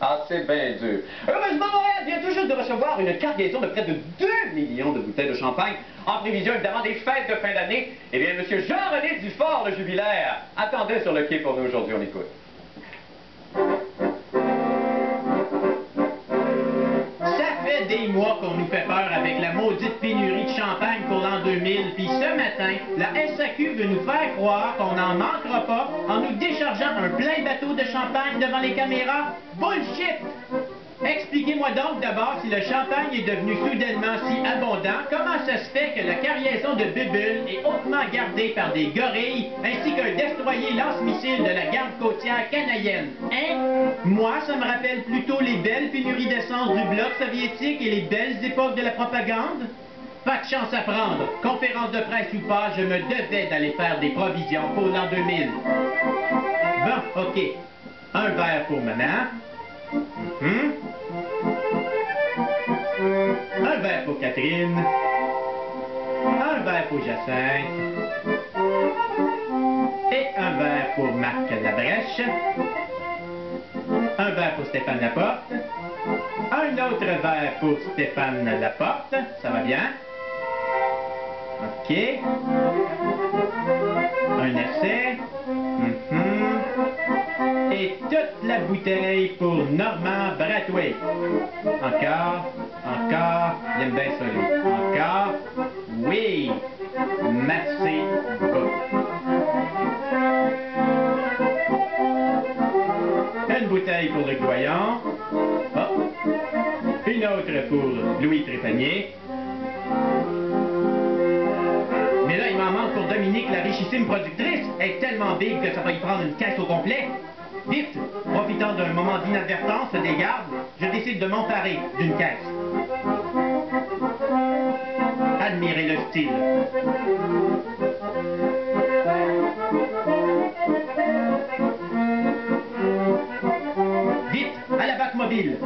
Ah, c'est bien dur. Heureusement, Montréal vient tout juste de recevoir une cargaison de près de 2 millions de bouteilles de champagne, en prévision évidemment des fêtes de fin d'année. Eh bien, M. Jean-René Dufort, le jubilaire, attendait sur le quai pour nous aujourd'hui. On écoute. Des mois qu'on nous fait peur avec la maudite pénurie de champagne pour l'an 2000, puis ce matin, la SAQ veut nous faire croire qu'on n'en manquera pas en nous déchargeant un plein bateau de champagne devant les caméras. Bullshit! Expliquez-moi donc d'abord si le champagne est devenu soudainement si abondant, comment ça se fait que la cargaison de bulles est hautement gardée par des gorilles ainsi qu'un destroyer lance-missile de la garde côtière canadienne. Hein? Moi, ça me rappelle plutôt les belles pénuries d'essence du bloc soviétique et les belles époques de la propagande. Pas de chance à prendre. Conférence de presse ou pas, je me devais d'aller faire des provisions pour l'an 2000. Bon, OK. Un verre pour maman. Un verre pour Catherine. Un verre pour Jacinthe. Et un verre pour Marc Labrèche. Un verre pour Stéphane Laporte. Un autre verre pour Stéphane Laporte. Ça va bien? OK. Un essai. Et toute la bouteille pour Normand Brathwaite. Encore, encore, il aime bien ça, lui. Encore, oui, merci beaucoup. Une bouteille pour Luc Doyon. Oh. Une autre pour Louis Trépanier. Mais là, il m'en manque pour Dominique, la richissime productrice. Elle est tellement big que ça va y prendre une caisse au complet. Vite, profitant d'un moment d'inadvertance des gardes, je décide de m'emparer d'une caisse. Admirez le style. Vite, à la Batmobile.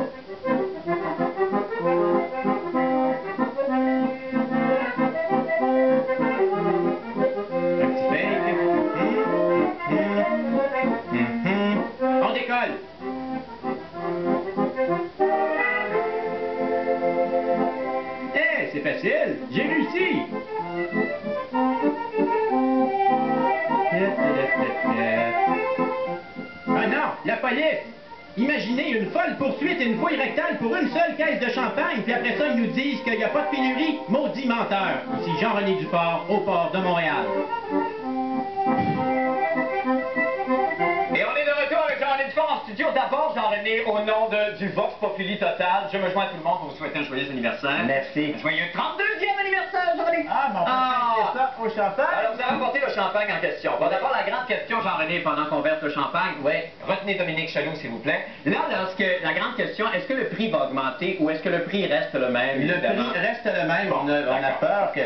Un petit fake. On décolle. C'est facile, j'ai réussi! Ah non, la police! Imaginez une folle poursuite et une fouille rectale pour une seule caisse de champagne, puis après ça, ils nous disent qu'il n'y a pas de pénurie. Maudit menteur! Ici Jean-René Dufort, au port de Montréal. Et on est de retour avec Jean-René Dufort en studio. D'abord, Jean-René, au nom du Vox Populi total, je me joins à tout le monde pour vous souhaiter un joyeux anniversaire. Merci. Un joyeux 32e anniversaire, Jean-René. Ah, bon, on peut ça au champagne. Alors, vous avez apporté le champagne en question. Bon, d'abord, la grande question, Jean-René, pendant qu'on verse le champagne. Oui. Retenez Dominique Chaloux, s'il vous plaît. Là, la grande question, est-ce que le prix va augmenter ou est-ce que le prix reste le même? Le prix reste le même. Bon, on a peur que...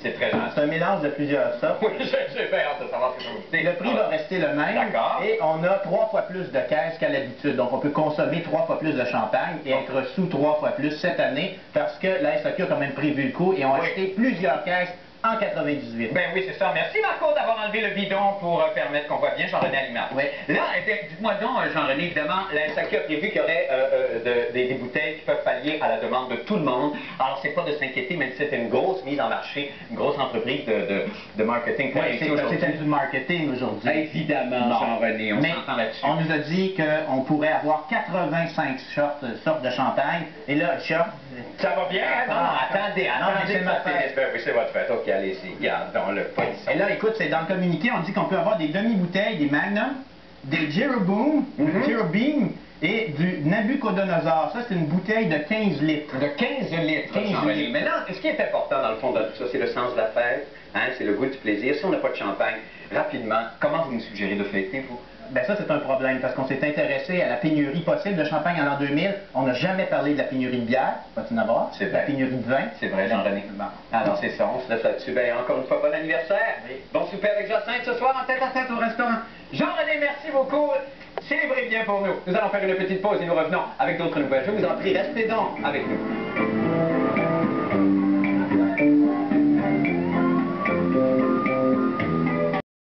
C'est très gentil. C'est un mélange de plusieurs sortes. Oui, j'ai bien hâte de savoir ce que ça va coûter. Le prix va rester le même. D'accord. Et on a 3 fois plus de caisses qu'à l'habitude. Donc, on peut consommer 3 fois plus de champagne et être sous 3 fois plus cette année parce que la SAQ a quand même prévu le coup et ont acheté plusieurs caisses en 98. Ben oui, c'est ça. Merci Marco d'avoir enlevé le bidon pour permettre qu'on voit bien Jean-René à l'image. Oui. Là, dites-moi donc, Jean-René, évidemment, la SAQ a prévu qu'il y aurait des bouteilles qui peuvent pallier à la demande de tout le monde. Alors, c'est pas de s'inquiéter, même si c'était une grosse mise en marché, une grosse entreprise de marketing. Oui, c'est du marketing aujourd'hui. Évidemment, Jean-René, on s'entend là-dessus. On nous a dit qu'on pourrait avoir 85 sortes de champagne. Et là, short... Ça va bien, hein? Non, attendez, c'est ma fête. Oui, c'est votre fête. OK, allez-y, gardons-le pas ici. Et là, écoute, c'est dans le communiqué, on dit qu'on peut avoir des demi-bouteilles, des Magnum, des Jeroboam, et du Nabucodonosor. Ça, c'est une bouteille de 15 litres. De 15 litres, 15 litres. Mais là, ce qui est important dans le fond de tout ça, c'est le sens de la fête, hein, c'est le goût du plaisir. Si on n'a pas de champagne, rapidement, comment vous nous suggérez de fêter, vous? Ben ça, c'est un problème, parce qu'on s'est intéressé à la pénurie possible de champagne en l'an 2000. On n'a jamais parlé de la pénurie de bière, va-t-il en avoir? C'est vrai. La pénurie de vin. C'est vrai, Jean-René. Bon. Alors, c'est ça, on se laisse là-dessus. Ben, encore une fois, bon anniversaire. Oui. Bon souper avec Jacinthe ce soir en tête à tête au restaurant. Jean-René, merci beaucoup. Célébrez bien pour nous. Nous allons faire une petite pause et nous revenons avec d'autres nouvelles. Je vous en prie, restez donc avec nous.